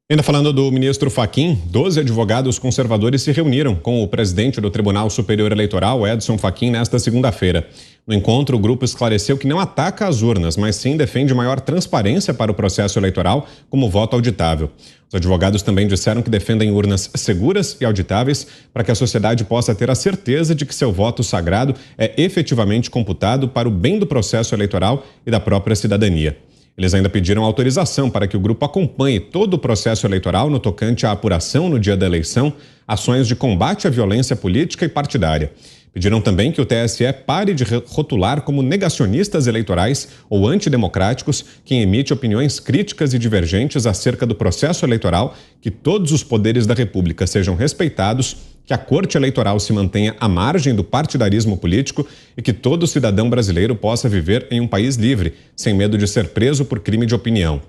Ainda falando do ministro Fachin, 12 advogados conservadores se reuniram com o presidente do Tribunal Superior Eleitoral, Edson Fachin, nesta segunda-feira. No encontro, o grupo esclareceu que não ataca as urnas, mas sim defende maior transparência para o processo eleitoral, como voto auditável. Os advogados também disseram que defendem urnas seguras e auditáveis para que a sociedade possa ter a certeza de que seu voto sagrado é efetivamente computado para o bem do processo eleitoral e da própria cidadania. Eles ainda pediram autorização para que o grupo acompanhe todo o processo eleitoral no tocante à apuração no dia da eleição, ações de combate à violência política e partidária. Pediram também que o TSE pare de rotular como negacionistas eleitorais ou antidemocráticos quem emite opiniões críticas e divergentes acerca do processo eleitoral, que todos os poderes da República sejam respeitados, que a Corte Eleitoral se mantenha à margem do partidarismo político e que todo cidadão brasileiro possa viver em um país livre, sem medo de ser preso por crime de opinião.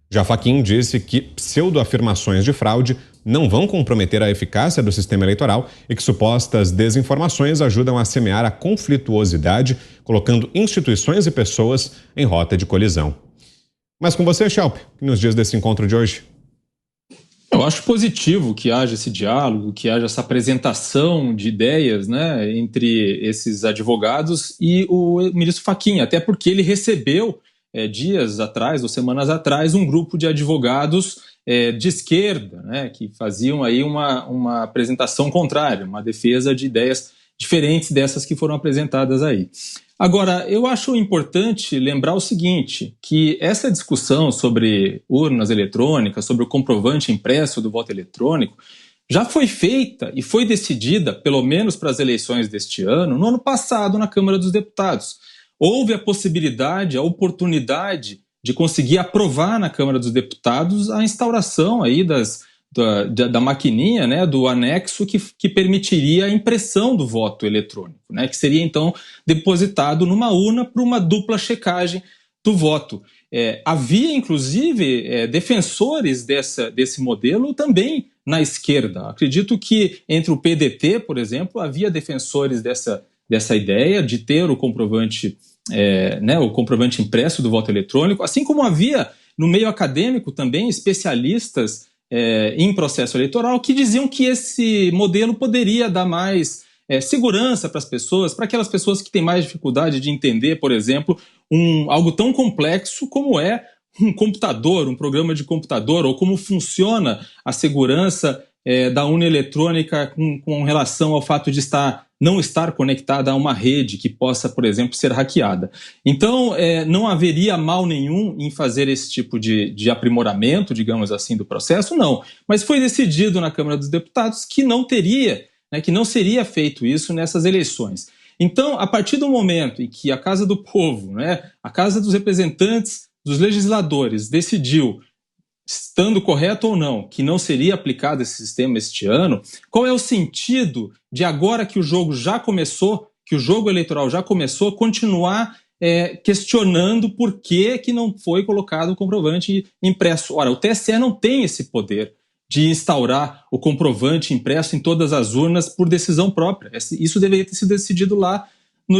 Já Fachin disse que pseudo-afirmações de fraude não vão comprometer a eficácia do sistema eleitoral e que supostas desinformações ajudam a semear a conflituosidade, colocando instituições e pessoas em rota de colisão. Mas com você, Schelp, nos dias desse encontro de hoje? Eu acho positivo que haja esse diálogo, que haja essa apresentação de ideias, né, entre esses advogados e o ministro Fachin, até porque ele recebeu dias atrás, ou semanas atrás, um grupo de advogados de esquerda, né, que faziam aí uma apresentação contrária, uma defesa de ideias diferentes dessas que foram apresentadas aí. Agora, eu acho importante lembrar o seguinte, que essa discussão sobre urnas eletrônicas, sobre o comprovante impresso do voto eletrônico, já foi feita e foi decidida, pelo menos para as eleições deste ano, no ano passado na Câmara dos Deputados. Houve a possibilidade, a oportunidade de conseguir aprovar na Câmara dos Deputados a instauração aí da maquininha, né, do anexo que permitiria a impressão do voto eletrônico, né, que seria então depositado numa urna para uma dupla checagem do voto. Havia, inclusive, defensores desse modelo também na esquerda. Acredito que entre o PDT, por exemplo, havia defensores dessa ideia de ter o comprovante impresso do voto eletrônico, assim como havia no meio acadêmico também especialistas em processo eleitoral que diziam que esse modelo poderia dar mais segurança para as pessoas, para aquelas pessoas que têm mais dificuldade de entender, por exemplo, algo tão complexo como é um computador, um programa de computador, ou como funciona a segurança da urna eletrônica com relação ao fato de não estar conectada a uma rede que possa, por exemplo, ser hackeada. Então, não haveria mal nenhum em fazer esse tipo de aprimoramento, digamos assim, do processo, não. Mas foi decidido na Câmara dos Deputados que não seria feito isso nessas eleições. Então, a partir do momento em que a Casa do Povo, né, a Casa dos Representantes dos Legisladores, decidiu, estando correto ou não, que não seria aplicado esse sistema este ano, qual é o sentido de agora que o jogo já começou, que o jogo eleitoral já começou, continuar questionando por que não foi colocado o comprovante impresso? Ora, o TSE não tem esse poder de instaurar o comprovante impresso em todas as urnas por decisão própria. Isso deveria ter sido decidido lá no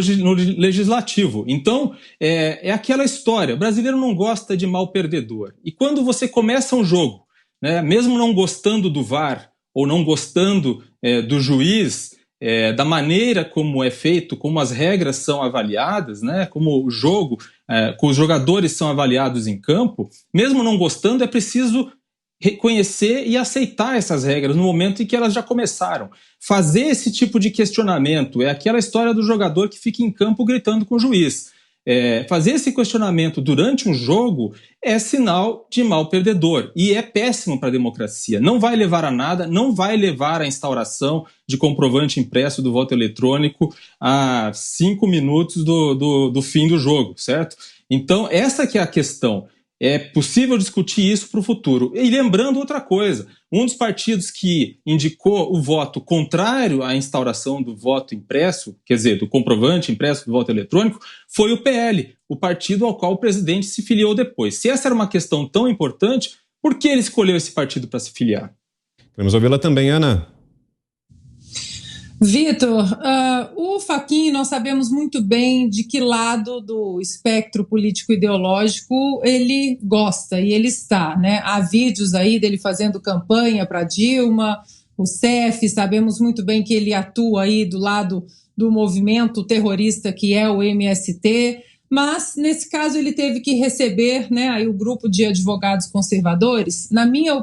legislativo. Então, é aquela história, o brasileiro não gosta de mal perdedor. E quando você começa um jogo, né, mesmo não gostando do VAR, ou não gostando do juiz, da maneira como é feito, como as regras são avaliadas, né, como o jogo, com os jogadores são avaliados em campo, mesmo não gostando, é preciso reconhecer e aceitar essas regras no momento em que elas já começaram. Fazer esse tipo de questionamento é aquela história do jogador que fica em campo gritando com o juiz. Fazer esse questionamento durante um jogo é sinal de mal perdedor e é péssimo para a democracia. Não vai levar a nada, não vai levar à instauração de comprovante impresso do voto eletrônico a 5 minutos do fim do jogo, certo? Então, essa que é a questão. É possível discutir isso para o futuro. E lembrando outra coisa, um dos partidos que indicou o voto contrário à instauração do voto impresso, quer dizer, do comprovante impresso do voto eletrônico, foi o PL, o partido ao qual o presidente se filiou depois. Se essa era uma questão tão importante, por que ele escolheu esse partido para se filiar? Queremos ouvi-la também, Ana. Vitor, o Fachin, nós sabemos muito bem de que lado do espectro político-ideológico ele gosta e ele está, né? Há vídeos aí dele fazendo campanha para Dilma, o CEF, sabemos muito bem que ele atua aí do lado do movimento terrorista que é o MST, mas nesse caso ele teve que receber, né, aí o grupo de advogados conservadores. Na minha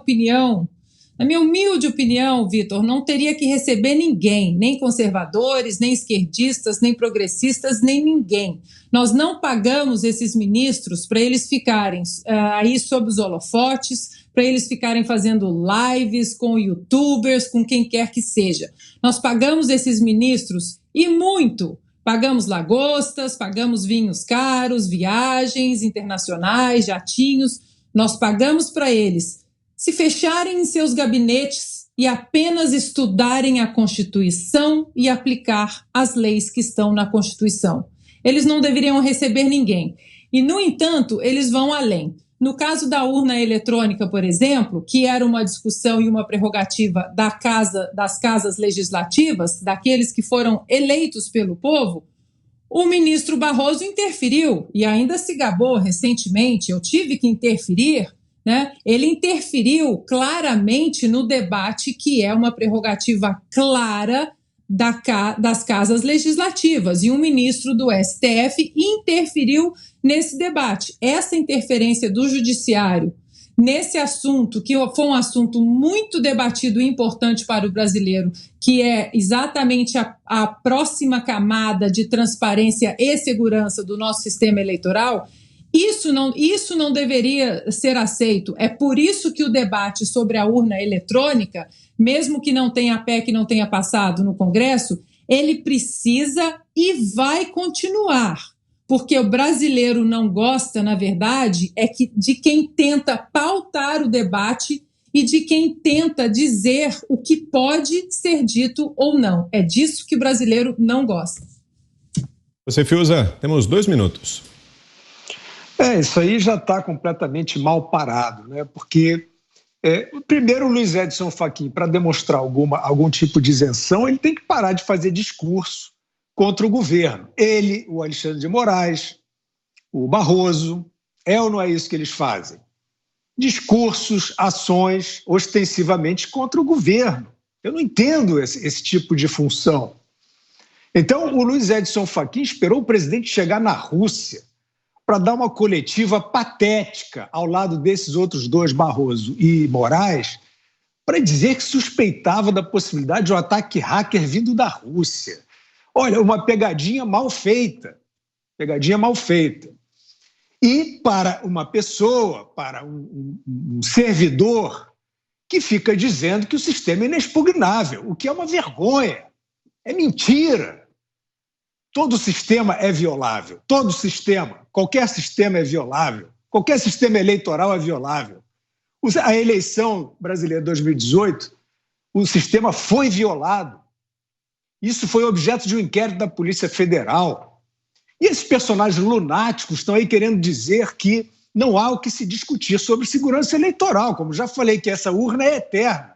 humilde opinião, Vitor, não teria que receber ninguém, nem conservadores, nem esquerdistas, nem progressistas, nem ninguém. Nós não pagamos esses ministros para eles ficarem aí sob os holofotes, para eles ficarem fazendo lives com youtubers, com quem quer que seja. Nós pagamos esses ministros e muito. Pagamos lagostas, pagamos vinhos caros, viagens internacionais, jatinhos. Nós pagamos para eles se fecharem em seus gabinetes e apenas estudarem a Constituição e aplicar as leis que estão na Constituição. Eles não deveriam receber ninguém. E, no entanto, eles vão além. No caso da urna eletrônica, por exemplo, que era uma discussão e uma prerrogativa das casas legislativas, daqueles que foram eleitos pelo povo, o ministro Barroso interferiu e ainda se gabou recentemente, eu tive que interferir, né? Ele interferiu claramente no debate, que é uma prerrogativa clara das casas legislativas, e um ministro do STF interferiu nesse debate. Essa interferência do judiciário nesse assunto, que foi um assunto muito debatido e importante para o brasileiro, que é exatamente a próxima camada de transparência e segurança do nosso sistema eleitoral, isso não deveria ser aceito. É por isso que o debate sobre a urna eletrônica, mesmo que não tenha PEC, não tenha passado no Congresso, ele precisa e vai continuar. Porque o brasileiro não gosta, na verdade, de quem tenta pautar o debate e de quem tenta dizer o que pode ser dito ou não. É disso que o brasileiro não gosta. Você, Fiuza, temos 2 minutos. Isso aí já está completamente mal parado, né? Porque, primeiro, o Luiz Edson Fachin, para demonstrar algum tipo de isenção, ele tem que parar de fazer discurso contra o governo. Ele, o Alexandre de Moraes, o Barroso, ou não é isso que eles fazem? Discursos, ações, ostensivamente contra o governo. Eu não entendo esse tipo de função. Então, o Luiz Edson Fachin esperou o presidente chegar na Rússia para dar uma coletiva patética ao lado desses outros dois, Barroso e Moraes, para dizer que suspeitava da possibilidade de um ataque hacker vindo da Rússia. Olha, uma pegadinha mal feita. Pegadinha mal feita. E para uma pessoa, para um servidor que fica dizendo que o sistema é inexpugnável, o que é uma vergonha. É mentira. Todo sistema é violável. Todo sistema. Qualquer sistema é violável. Qualquer sistema eleitoral é violável. A eleição brasileira de 2018, o sistema foi violado. Isso foi objeto de um inquérito da Polícia Federal. E esses personagens lunáticos estão aí querendo dizer que não há o que se discutir sobre segurança eleitoral, como já falei, que essa urna é eterna.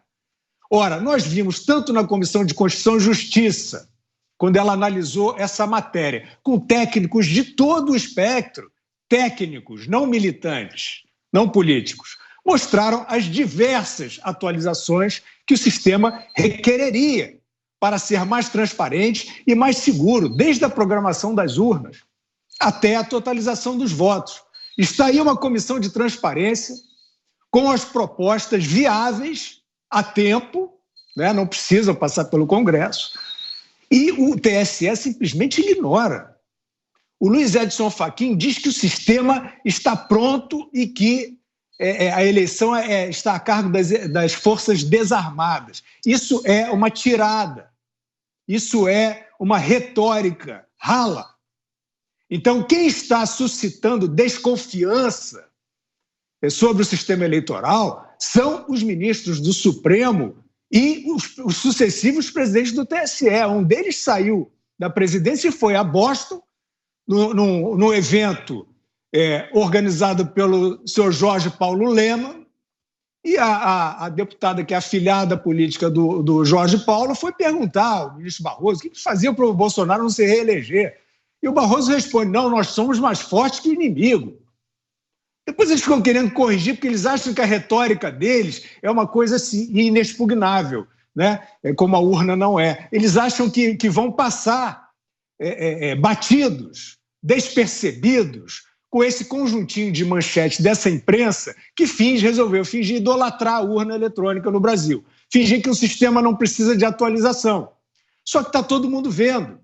Ora, nós vimos tanto na Comissão de Constituição e Justiça, quando ela analisou essa matéria, com técnicos de todo o espectro, técnicos, não militantes, não políticos, mostraram as diversas atualizações que o sistema requereria para ser mais transparente e mais seguro, desde a programação das urnas até a totalização dos votos. Está aí uma comissão de transparência com as propostas viáveis a tempo, né? Não precisa passar pelo Congresso, e o TSE simplesmente ignora. O Luiz Edson Fachin diz que o sistema está pronto e que a eleição está a cargo das forças desarmadas. Isso é uma tirada. Isso é uma retórica rala. Então, quem está suscitando desconfiança sobre o sistema eleitoral são os ministros do Supremo e os sucessivos presidentes do TSE. Um deles saiu da presidência e foi a Boston, no evento organizado pelo senhor Jorge Paulo Lemann, E a deputada, que é afiliada política do Jorge Paulo, foi perguntar ao ministro Barroso o que fazia para o Bolsonaro não se reeleger. E o Barroso responde: não, nós somos mais fortes que o inimigo. Depois eles ficam querendo corrigir, porque eles acham que a retórica deles é uma coisa assim, inexpugnável, né? Como a urna não é. Eles acham que vão passar batidos, despercebidos, com esse conjuntinho de manchetes dessa imprensa que resolveu fingir idolatrar a urna eletrônica no Brasil, fingir que o sistema não precisa de atualização. Só que está todo mundo vendo.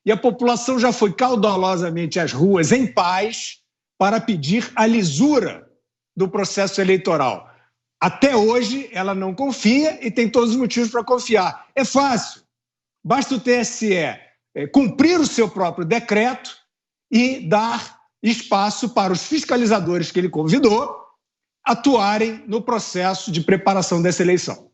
E a população já foi caudalosamente às ruas em paz para pedir a lisura do processo eleitoral. Até hoje, ela não confia e tem todos os motivos para confiar. É fácil. Basta o TSE cumprir o seu próprio decreto e dar espaço para os fiscalizadores que ele convidou atuarem no processo de preparação dessa eleição.